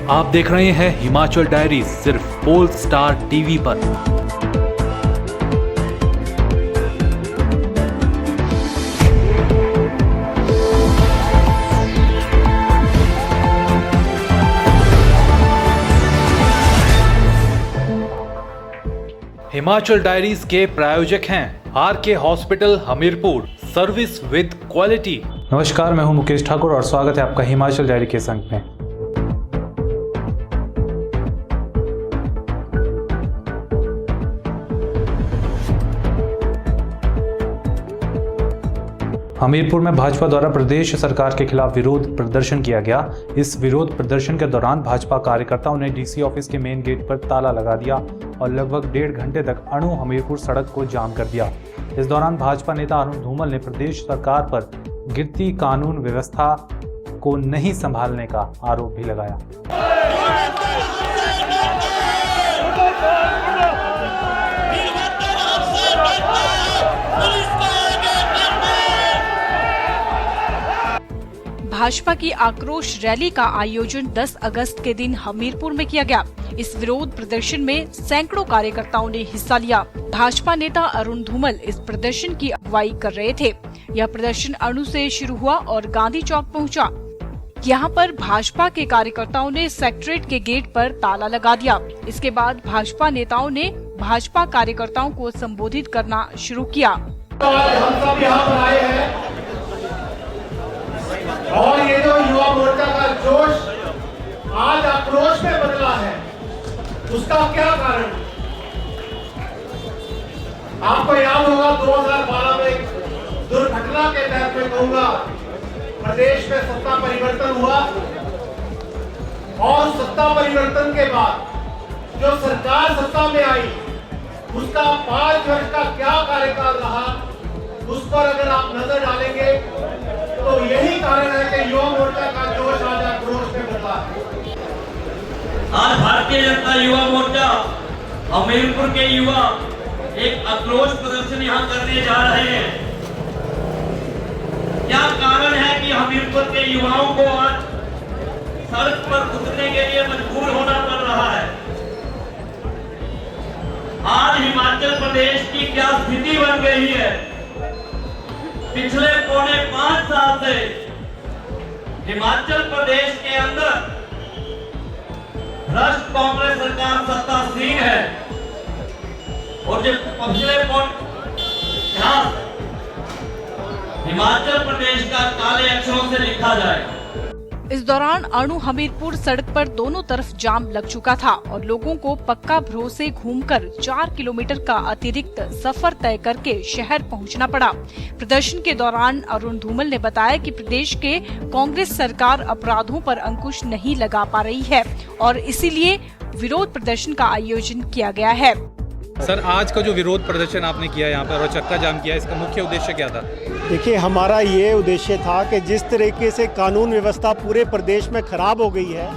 आप देख रहे हैं हिमाचल डायरीज सिर्फ पोल स्टार टीवी पर। हिमाचल डायरीज के प्रायोजक हैं RK hospital Hamirpur, service with quality. नमस्कार, मैं हूं मुकेश ठाकुर और स्वागत है आपका हिमाचल डायरी के संग में। हमीरपुर में भाजपा द्वारा प्रदेश सरकार के खिलाफ विरोध प्रदर्शन किया गया। इस विरोध प्रदर्शन के दौरान भाजपा कार्यकर्ताओं ने डीसी ऑफिस के मेन गेट पर ताला लगा दिया और लगभग 1.5 घंटे तक अणु हमीरपुर सड़क को जाम कर दिया। इस दौरान भाजपा नेता अरुण धूमल ने प्रदेश सरकार पर गिरती कानून व्यवस्था को नहीं संभालने का आरोप भी लगाया। भाजपा की आक्रोश रैली का आयोजन 10 अगस्त के दिन हमीरपुर में किया गया। इस विरोध प्रदर्शन में सैकड़ों कार्यकर्ताओं ने हिस्सा लिया। भाजपा नेता अरुण धूमल इस प्रदर्शन की अगुवाई कर रहे थे। यह प्रदर्शन अणु से शुरू हुआ और गांधी चौक पहुंचा। यहां पर भाजपा के कार्यकर्ताओं ने सेक्रेटरीट के गेट पर ताला लगा दिया। इसके बाद भाजपा नेताओं ने भाजपा कार्यकर्ताओं को संबोधित करना शुरू किया। हम सब यहाँ पर आए हैं और ये जो युवा मोर्चा का जोश आज आक्रोश में बदला है, उसका क्या कारण? आपको याद होगा 2012 में दुर्घटना के तहत मैं कहूंगा प्रदेश में सत्ता परिवर्तन हुआ और सत्ता परिवर्तन के बाद जो सरकार सत्ता में आई उसका 5 वर्ष का क्या कार्यकाल रहा, उस पर अगर आप नजर डालेंगे तो यही कारण है कि युवा मोर्चा का जोश आज आक्रोश में बदला है। आज भारतीय जनता युवा मोर्चा हमीरपुर के युवा एक आक्रोश प्रदर्शन यहाँ करने जा रहे हैं। क्या कारण है कि हमीरपुर के युवाओं को आज सड़क पर उतरने के लिए मजबूर होना पड़ रहा है? आज हिमाचल प्रदेश की क्या स्थिति बन गई है? पिछले 4.5 साल से हिमाचल प्रदेश के अंदर भ्रष्ट कांग्रेस सरकार सत्तासीन है और जो पिछले हिमाचल प्रदेश का काले अक्षरों से लिखा जाए। इस दौरान अणु हमीरपुर सड़क पर दोनों तरफ जाम लग चुका था और लोगों को पक्का भरोसे घूमकर 4 किलोमीटर का अतिरिक्त सफर तय करके शहर पहुंचना पड़ा। प्रदर्शन के दौरान अरुण धूमल ने बताया कि प्रदेश के कांग्रेस सरकार अपराधों पर अंकुश नहीं लगा पा रही है और इसीलिए विरोध प्रदर्शन का आयोजन किया गया है। सर, आज का जो विरोध प्रदर्शन आपने किया यहाँ पर और चक्का जाम किया, इसका मुख्य उद्देश्य क्या था? देखिए, हमारा ये उद्देश्य था कि जिस तरीके से कानून व्यवस्था पूरे प्रदेश में खराब हो गई है,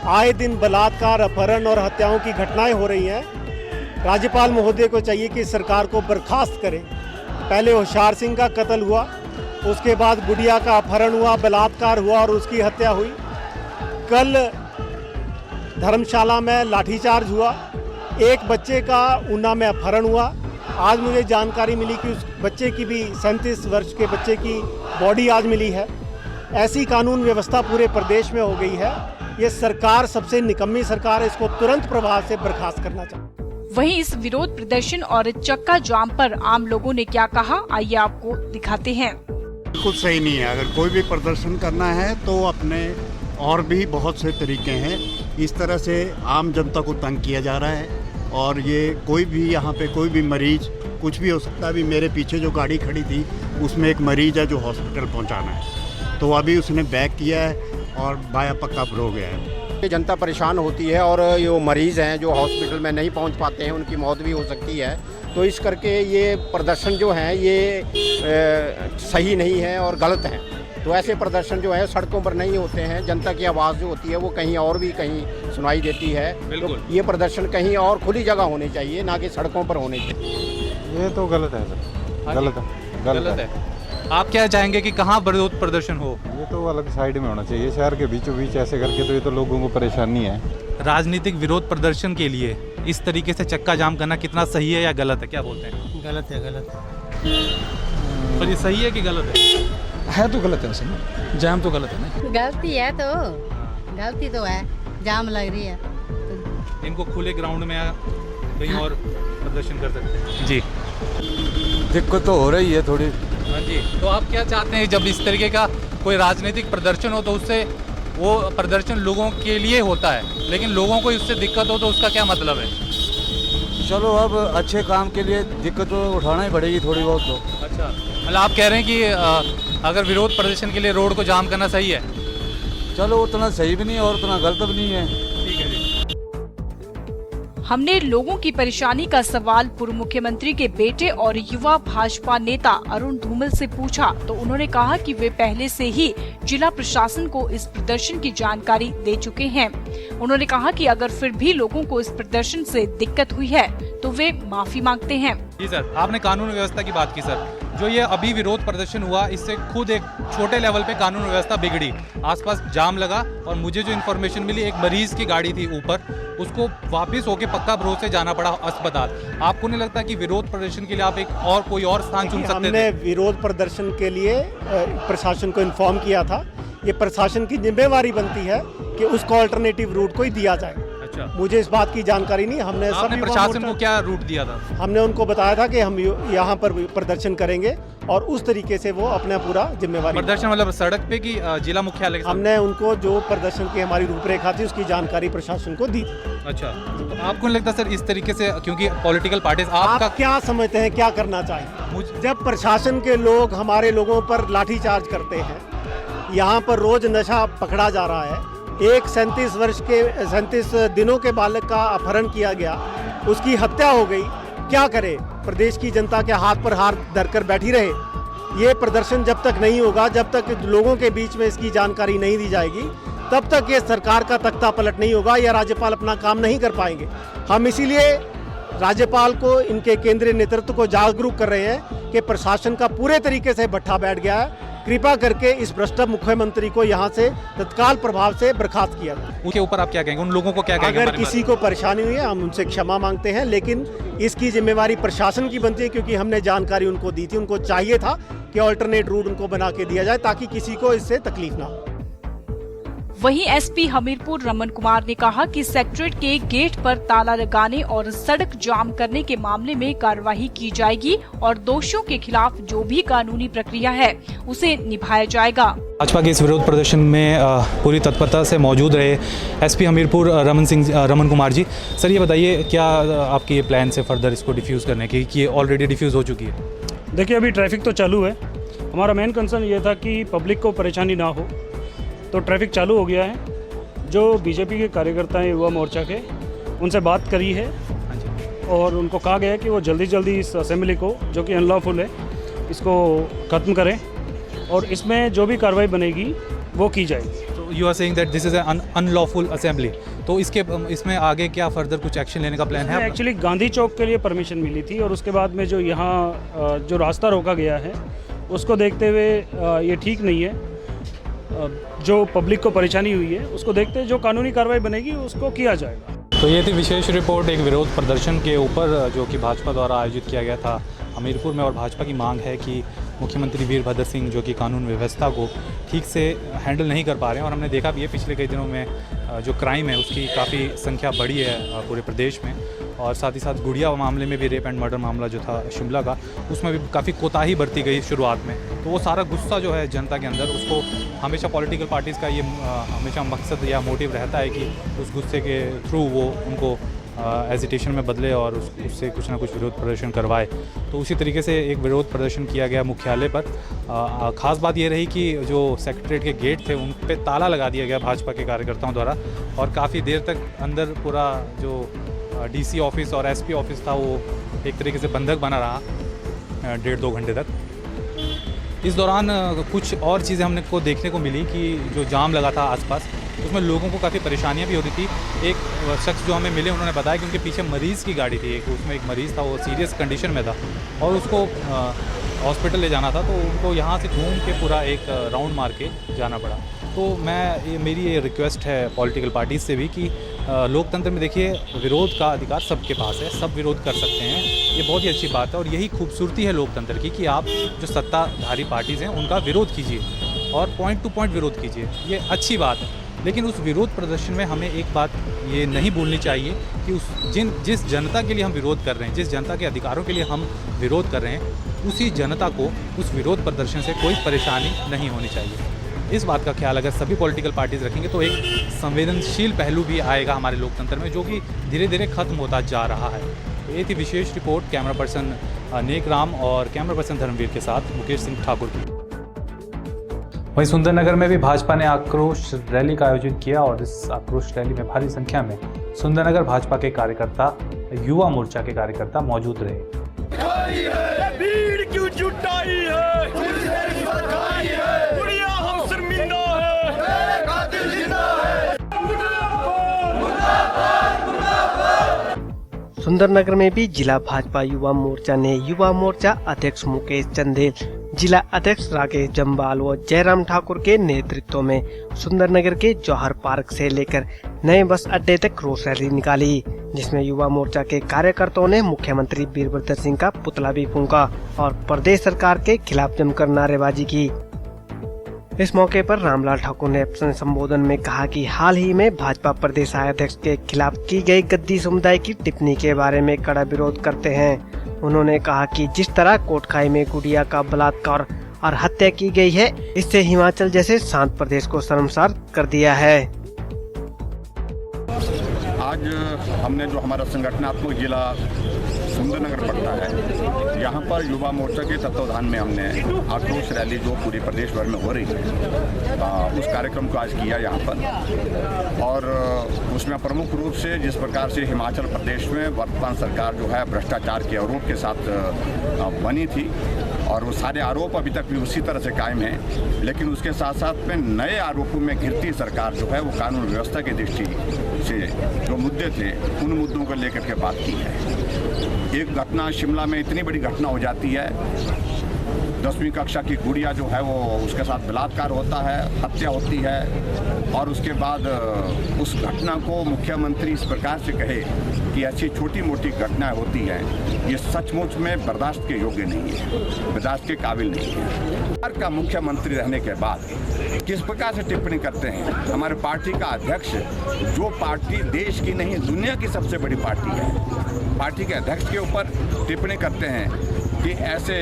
आए दिन बलात्कार, अपहरण और हत्याओं की घटनाएं हो रही हैं। राज्यपाल महोदय को चाहिए कि सरकार को बर्खास्त करें। पहले होशियार सिंह का कत्ल हुआ, उसके बाद गुड़िया का अपहरण हुआ, बलात्कार हुआ और उसकी हत्या हुई। कल धर्मशाला में लाठीचार्ज हुआ, एक बच्चे का ऊना में अपहरण हुआ। आज मुझे जानकारी मिली कि उस बच्चे की भी 37 वर्ष के बच्चे की बॉडी आज मिली है। ऐसी कानून व्यवस्था पूरे प्रदेश में हो गई है। ये सरकार सबसे निकम्मी सरकार है, इसको तुरंत प्रभाव से बर्खास्त करना चाहिए। वहीं इस विरोध प्रदर्शन और चक्का जाम पर आम लोगों ने क्या कहा, आइए आपको दिखाते हैं। बिल्कुल सही नहीं है। अगर कोई भी प्रदर्शन करना है तो अपने और भी बहुत से तरीके हैं। इस तरह से आम जनता को तंग किया जा रहा है और ये कोई भी यहाँ पे कोई भी मरीज कुछ भी हो सकता है। अभी मेरे पीछे जो गाड़ी खड़ी थी उसमें एक मरीज है जो हॉस्पिटल पहुँचाना है, तो अभी उसने बैक किया है और बाया पक्का हो गया है। जनता परेशान होती है और ये मरीज हैं जो हॉस्पिटल में नहीं पहुँच पाते हैं, उनकी मौत भी हो सकती है। तो इस करके ये प्रदर्शन जो है ये सही नहीं है और गलत है। तो ऐसे प्रदर्शन जो है सड़कों पर नहीं होते हैं। जनता की आवाज़ जो होती है वो कहीं और भी कहीं सुनाई देती है। तो ये प्रदर्शन कहीं और खुली जगह होने चाहिए, ना कि सड़कों पर होने चाहिए। ये तो गलत है सर, गलत है। आप क्या चाहेंगे कि कहाँ विरोध प्रदर्शन हो? ये तो अलग साइड में होना चाहिए, शहर के बीचों बीच ऐसे करके तो ये तो लोगों को परेशानी है। राजनीतिक विरोध प्रदर्शन के लिए इस तरीके से चक्का जाम करना कितना सही है या गलत है, क्या बोलते हैं? गलत है। पर ये सही है कि गलत है तो गलत है वैसे ना, जाम तो गलत है ना। गलती है तो गलती तो है, जाम लग रही है। इनको खुले ग्राउंड में या कहीं और प्रदर्शन कर सकते हैं? जी, दिक्कत तो हो रही है थोड़ी। हाँ जी। तो आप क्या चाहते हैं जब इस तरीके का कोई राजनीतिक प्रदर्शन हो तो उससे वो प्रदर्शन लोगों के लिए होता है, लेकिन लोगों को इससे दिक्कत हो तो उसका क्या मतलब है? चलो अब अच्छे काम के लिए दिक्कत तो उठाना ही पड़ेगी थोड़ी बहुत तो। अच्छा, मतलब आप कह रहे हैं कि अगर विरोध प्रदर्शन के लिए रोड को जाम करना सही है? चलो उतना सही भी नहीं है और उतना गलत भी नहीं है। ठीक है जी। हमने लोगों की परेशानी का सवाल पूर्व मुख्यमंत्री के बेटे और युवा भाजपा नेता अरुण धूमल से पूछा तो उन्होंने कहा कि वे पहले से ही जिला प्रशासन को इस प्रदर्शन की जानकारी दे चुके हैं। उन्होंने कहा कि अगर फिर भी लोगों को इस प्रदर्शन से दिक्कत हुई है तो वे माफी मांगते हैं। जी सर, आपने कानून व्यवस्था की बात की सर, जो ये अभी विरोध प्रदर्शन हुआ इससे खुद एक छोटे लेवल पे कानून व्यवस्था बिगड़ी, आसपास जाम लगा और मुझे जो इन्फॉर्मेशन मिली एक मरीज की गाड़ी थी ऊपर, उसको वापस होके पक्का भरोसे जाना पड़ा अस्पताल। आपको नहीं लगता कि विरोध प्रदर्शन के लिए आप एक और कोई और स्थान चुन सकते थे? हमने विरोध प्रदर्शन के लिए प्रशासन को इन्फॉर्म किया था। ये प्रशासन की जिम्मेवारी बनती है कि उसको अल्टरनेटिव रूट को ही दिया जाए। अच्छा, मुझे इस बात की जानकारी नहीं। हमने आपने प्रशासन को क्या रूट दिया था? हमने उनको बताया था कि हम यहाँ पर प्रदर्शन करेंगे और उस तरीके से वो अपना पूरा जिम्मेवारी। प्रदर्शन मतलब सड़क पे कि जिला मुख्यालय के सामने? हमने उनको जो प्रदर्शन की हमारी रूपरेखा थी उसकी जानकारी प्रशासन को दी। अच्छा, तो आपको नहीं लगता सर इस तरीके से, क्योंकि पॉलिटिकल पार्टीज आप क्या समझते हैं क्या करना चाहिए? जब प्रशासन के लोग हमारे लोगों पर लाठीचार्ज करते हैं, यहाँ पर रोज नशा पकड़ा जा रहा है, एक 37 दिनों के बालक का अपहरण किया गया, उसकी हत्या हो गई, क्या करे? प्रदेश की जनता के हाथ पर हाथ धरकर बैठी रहे? ये प्रदर्शन जब तक नहीं होगा, जब तक लोगों के बीच में इसकी जानकारी नहीं दी जाएगी, तब तक ये सरकार का तख्ता पलट नहीं होगा या राज्यपाल अपना काम नहीं कर पाएंगे। हम इसीलिए राज्यपाल को, इनके केंद्रीय नेतृत्व को जागरूक कर रहे हैं कि प्रशासन का पूरे तरीके से भट्ठा बैठ गया है, कृपा करके इस भ्रष्ट मुख्यमंत्री को यहाँ से तत्काल प्रभाव से बर्खास्त किया जाए। उसके ऊपर आप क्या कहेंगे? उन लोगों को क्या कहेंगे? अगर किसी को परेशानी हुई है हम उनसे क्षमा मांगते हैं, लेकिन इसकी जिम्मेवारी प्रशासन की बनती है, क्योंकि हमने जानकारी उनको दी थी। उनको चाहिए था कि अल्टरनेट रूट उनको बना के दिया जाए ताकि किसी को इससे तकलीफ ना हो। वहीं एसपी हमीरपुर रमन कुमार ने कहा कि सेक्रेटरीट के गेट पर ताला लगाने और सड़क जाम करने के मामले में कार्रवाई की जाएगी और दोषियों के खिलाफ जो भी कानूनी प्रक्रिया है उसे निभाया जाएगा। भाजपा के इस विरोध प्रदर्शन में पूरी तत्परता से मौजूद रहे एसपी हमीरपुर रमन कुमार जी। सर ये बताइए, क्या आपके ये प्लान से फर्दर इसको डिफ्यूज़ करने की, कि ये ऑलरेडी डिफ्यूज़ हो चुकी है? देखिए, अभी ट्रैफिक तो चालू है। हमारा मेन कंसर्न ये था कि पब्लिक को परेशानी ना हो, तो ट्रैफिक चालू हो गया है। जो बीजेपी के कार्यकर्ता हैं युवा मोर्चा के, उनसे बात करी है और उनको कहा गया है कि वो जल्दी इस असेंबली को, जो कि अनलॉफुल है, इसको ख़त्म करें और इसमें जो भी कार्रवाई बनेगी वो की जाएगी। तो you are saying that this is an unlawful assembly, तो इसमें आगे क्या फर्दर कुछ एक्शन लेने का प्लान है? एक्चुअली गांधी चौक के लिए परमिशन मिली थी और उसके बाद में जो यहाँ जो रास्ता रोका गया है उसको देखते हुए ये ठीक नहीं है। जो पब्लिक को परेशानी हुई है उसको देखते हुए जो कानूनी कार्रवाई बनेगी उसको किया जाएगा। तो ये थी विशेष रिपोर्ट एक विरोध प्रदर्शन के ऊपर जो कि भाजपा द्वारा आयोजित किया गया था हमीरपुर में। और भाजपा की मांग है कि मुख्यमंत्री वीरभद्र सिंह जो कि कानून व्यवस्था को ठीक से हैंडल नहीं कर पा रहे हैं, और हमने देखा भी है पिछले कई दिनों में जो क्राइम है उसकी काफ़ी संख्या बढ़ी है पूरे प्रदेश में। और साथ ही साथ गुड़िया मामले में भी रेप एंड मर्डर मामला जो था शिमला का, उसमें भी काफ़ी कोताही बरती गई शुरुआत में। तो वो सारा गुस्सा जो है जनता के अंदर, उसको हमेशा पॉलिटिकल पार्टीज़ का ये हमेशा मकसद या मोटिव रहता है कि उस गुस्से के थ्रू वो उनको एजिटेशन में बदले और उससे कुछ ना कुछ विरोध प्रदर्शन करवाए। तो उसी तरीके से एक विरोध प्रदर्शन किया गया मुख्यालय पर। ख़ास बात ये रही कि जो सेक्रेटरीट के गेट थे उन पे ताला लगा दिया गया भाजपा के कार्यकर्ताओं द्वारा, और काफ़ी देर तक अंदर पूरा जो डीसी ऑफिस और एसपी ऑफिस था वो एक तरीके से बंधक बना रहा 1.5-2 घंटे तक। इस दौरान कुछ और चीज़ें हमने को देखने को मिली कि जो जाम लगा था आसपास, उसमें लोगों को काफ़ी परेशानियां भी हो रही थी। एक शख्स जो हमें मिले उन्होंने बताया कि उनके पीछे मरीज़ की गाड़ी थी, उसमें एक मरीज़ था वो सीरियस कंडीशन में था और उसको हॉस्पिटल ले जाना था, तो उनको यहाँ से घूम के पूरा एक राउंड मार के जाना पड़ा। तो मेरी ये रिक्वेस्ट है पॉलिटिकल पार्टीज से भी कि लोकतंत्र में देखिए विरोध का अधिकार सबके पास है, सब विरोध कर सकते हैं, ये बहुत ही अच्छी बात है। और यही खूबसूरती है लोकतंत्र की कि आप जो सत्ताधारी पार्टीज़ हैं उनका विरोध कीजिए और पॉइंट टू पॉइंट विरोध कीजिए, ये अच्छी बात है। लेकिन उस विरोध प्रदर्शन में हमें एक बात ये नहीं भूलनी चाहिए कि जिस जनता के लिए हम विरोध कर रहे हैं, जिस जनता के अधिकारों के लिए हम विरोध कर रहे हैं, उसी जनता को उस विरोध प्रदर्शन से कोई परेशानी नहीं होनी चाहिए। इस बात का ख्याल अगर सभी पॉलिटिकल पार्टीज रखेंगे तो एक संवेदनशील पहलू भी आएगा हमारे लोकतंत्र में, जो कि धीरे धीरे खत्म होता जा रहा है। तो ये थी विशेष रिपोर्ट कैमरा पर्सन नेक राम और कैमरा पर्सन धर्मवीर के साथ मुकेश सिंह ठाकुर की। वहीं सुंदरनगर में भी भाजपा ने आक्रोश रैली का आयोजन किया और इस आक्रोश रैली में भारी संख्या में सुंदरनगर भाजपा के कार्यकर्ता, युवा मोर्चा के कार्यकर्ता मौजूद रहे। भीड़ क्यों जुटाई है? दुनिया हम शर्मिंदा है, कातिल जिंदा है। सुंदरनगर में भी जिला भाजपा युवा मोर्चा ने युवा मोर्चा अध्यक्ष मुकेश चंदेल, जिला अध्यक्ष राकेश जम्बाल व जयराम ठाकुर के नेतृत्व में सुंदरनगर के जौहर पार्क से लेकर नए बस अड्डे तक रोष रैली निकाली, जिसमें युवा मोर्चा के कार्यकर्ताओं ने मुख्यमंत्री वीरभद्र सिंह का पुतला भी फूंका और प्रदेश सरकार के खिलाफ जमकर नारेबाजी की। इस मौके पर रामलाल ठाकुर ने अपने संबोधन में कहा कि हाल ही में भाजपा प्रदेश अध्यक्ष के खिलाफ की गई गद्दी समुदाय की टिप्पणी के बारे में कड़ा विरोध करते हैं। उन्होंने कहा कि जिस तरह कोटखाई में गुड़िया का बलात्कार और हत्या की गई है, इससे हिमाचल जैसे शांत प्रदेश को शर्मसार कर दिया है। आज हमने जो हमारा संगठनात्मक जिला सुंदरनगर पड़ता है, यहाँ पर युवा मोर्चा के तत्वावधान में हमने आक्रोश रैली जो पूरे प्रदेश भर में हो रही है, उस कार्यक्रम को आज किया यहाँ पर। और उसमें प्रमुख रूप से जिस प्रकार से हिमाचल प्रदेश में वर्तमान सरकार जो है भ्रष्टाचार के आरोप के साथ बनी थी और वो सारे आरोप अभी तक भी उसी तरह से कायम हैं, लेकिन उसके साथ साथ में नए आरोपों में घिरती सरकार जो है वो कानून व्यवस्था की दृष्टि से जो मुद्दे थे उन मुद्दों को लेकर के बात की है। एक घटना शिमला में इतनी बड़ी घटना हो जाती है, 10वीं कक्षा की गुड़िया जो है वो उसके साथ बलात्कार होता है, हत्या होती है और उसके बाद उस घटना को मुख्यमंत्री इस प्रकार से कहे कि ऐसी छोटी मोटी घटनाएं होती हैं, ये सचमुच में बर्दाश्त के योग्य नहीं है, बर्दाश्त के काबिल नहीं है। सरकार का मुख्यमंत्री रहने के बाद किस प्रकार से टिप्पणी करते हैं हमारे पार्टी का अध्यक्ष, जो पार्टी देश की नहीं दुनिया की सबसे बड़ी पार्टी है, पार्टी के अध्यक्ष के ऊपर टिप्पणी करते हैं कि ऐसे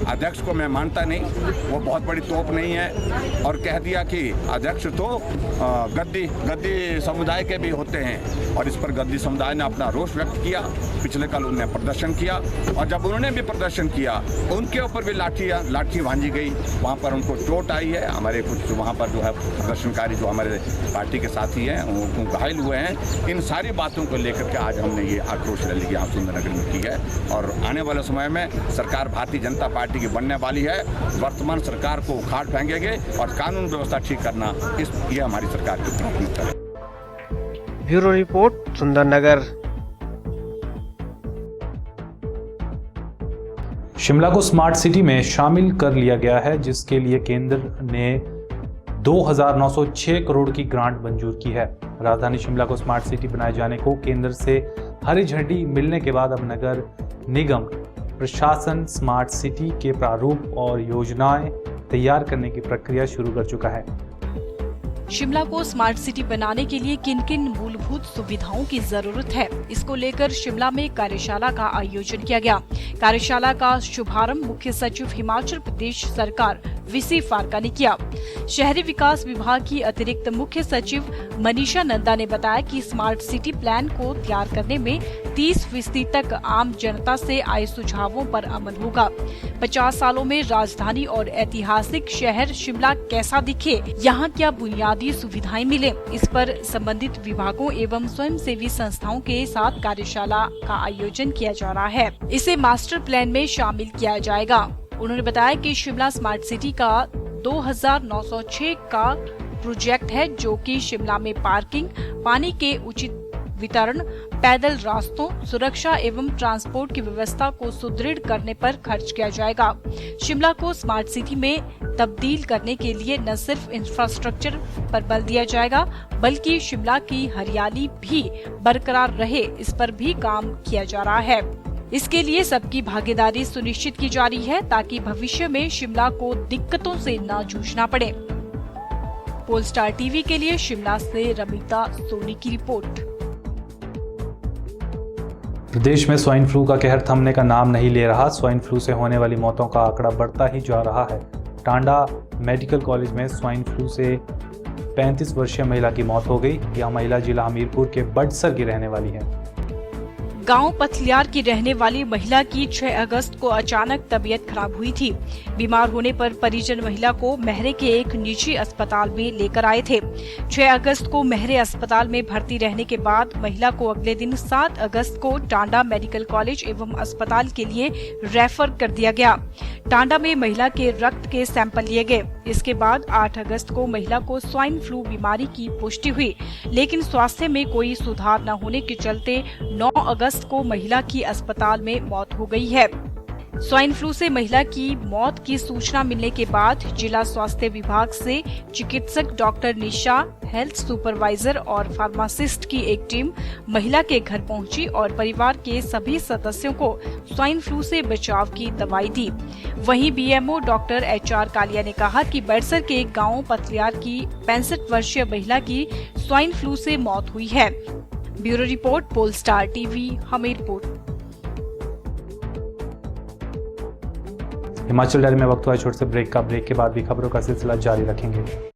अध्यक्ष को मैं मानता नहीं, वो बहुत बड़ी तोप नहीं है, और कह दिया कि अध्यक्ष तो गद्दी समुदाय के भी होते हैं। और इस पर गद्दी समुदाय ने अपना रोष व्यक्त किया। पिछले कल उन्होंने प्रदर्शन किया और जब उन्होंने भी प्रदर्शन किया उनके ऊपर भी लाठी भांजी गई, वहाँ पर उनको चोट आई है। हमारे कुछ वहाँ पर जो है प्रदर्शनकारी जो हमारे पार्टी के साथी हैं वो घायल हुए हैं। इन सारी बातों को लेकर के आज हमने ये आक्रोश रैली यहाँ सुंदरनगर में की है और आने वाले समय में सरकार भारतीय जनता पार्टी की बनने वाली है। वर्तमान सरकार को उखाड़ फेंकेंगे और कानून व्यवस्था ठीक करना ये हमारी सरकार की प्राथमिकता है। Bureau report Sundernagar. शिमला को स्मार्ट सिटी में शामिल कर लिया गया है, जिसके लिए केंद्र ने 2,906 करोड़ की ग्रांट मंजूर की है। राजधानी शिमला को स्मार्ट सिटी बनाए जाने को केंद्र से हरी झंडी मिलने के बाद अब नगर निगम प्रशासन स्मार्ट सिटी के प्रारूप और योजनाएं तैयार करने की प्रक्रिया शुरू कर चुका है। शिमला को स्मार्ट सिटी बनाने के लिए किन किन मूलभूत सुविधाओं की जरूरत है, इसको लेकर शिमला में कार्यशाला का आयोजन किया गया। कार्यशाला का शुभारंभ मुख्य सचिव हिमाचल प्रदेश सरकार वीसी फारका ने किया। शहरी विकास विभाग की अतिरिक्त मुख्य सचिव मनीषा नंदा ने बताया कि स्मार्ट सिटी प्लान को तैयार करने में 30% तक आम जनता से आए सुझावों पर अमल होगा। 50 सालों में राजधानी और ऐतिहासिक शहर शिमला कैसा दिखे, यहाँ क्या बुनियादी सुविधाएं मिले, इस पर संबंधित विभागों एवं स्वयंसेवी संस्थाओं के साथ कार्यशाला का आयोजन किया जा रहा है। इसे मास्टर प्लान में शामिल किया जाएगा। उन्होंने बताया कि शिमला स्मार्ट सिटी का 2,906 का प्रोजेक्ट है, जो कि शिमला में पार्किंग, पानी के उचित वितरण, पैदल रास्तों, सुरक्षा एवं ट्रांसपोर्ट की व्यवस्था को सुदृढ़ करने पर खर्च किया जाएगा। शिमला को स्मार्ट सिटी में तब्दील करने के लिए न सिर्फ इंफ्रास्ट्रक्चर पर बल दिया जाएगा, बल्कि शिमला की हरियाली भी बरकरार रहे, इस पर भी काम किया जा रहा है। इसके लिए सबकी भागीदारी सुनिश्चित की जा रही है ताकि भविष्य में शिमला को दिक्कतों से न जूझना पड़े। पोलस्टार टीवी के लिए शिमला से रमिता सोनी की रिपोर्ट। प्रदेश में स्वाइन फ्लू का कहर थमने का नाम नहीं ले रहा। स्वाइन फ्लू से होने वाली मौतों का आंकड़ा बढ़ता ही जा रहा है। टांडा मेडिकल कॉलेज में स्वाइन फ्लू से 35 वर्षीय महिला की मौत हो गई। यह महिला जिला हमीरपुर के बड़सर की रहने वाली है। गांव पथलियार की रहने वाली महिला की 6 अगस्त को अचानक तबीयत खराब हुई थी। बीमार होने पर परिजन महिला को मैहरे के एक निजी अस्पताल में लेकर आए थे। 6 अगस्त को मैहरे अस्पताल में भर्ती रहने के बाद महिला को अगले दिन 7 अगस्त को टांडा मेडिकल कॉलेज एवं अस्पताल के लिए रेफर कर दिया गया। टांडा में महिला के रक्त के सैंपल लिए गए। इसके बाद 8 अगस्त को महिला को स्वाइन फ्लू बीमारी की पुष्टि हुई, लेकिन स्वास्थ्य में कोई सुधार न होने के चलते 9 अगस्त को महिला की अस्पताल में मौत हो गई है। स्वाइन फ्लू से महिला की मौत की सूचना मिलने के बाद जिला स्वास्थ्य विभाग से चिकित्सक डॉक्टर निशा, हेल्थ सुपरवाइजर और फार्मासिस्ट की एक टीम महिला के घर पहुंची और परिवार के सभी सदस्यों को स्वाइन फ्लू से बचाव की दवाई दी। वहीं बीएमओ डॉक्टर HR कालिया ने कहा कि बड़सर के गांव पथलियार की 65 वर्षीय महिला की स्वाइन फ्लू से मौत हुई है। Bureau report, Polestar TV, Hamirpur. Himachal diary में वक्त हुआ छोटे से ब्रेक का। ब्रेक के बाद भी खबरों का सिलसिला जारी रखेंगे।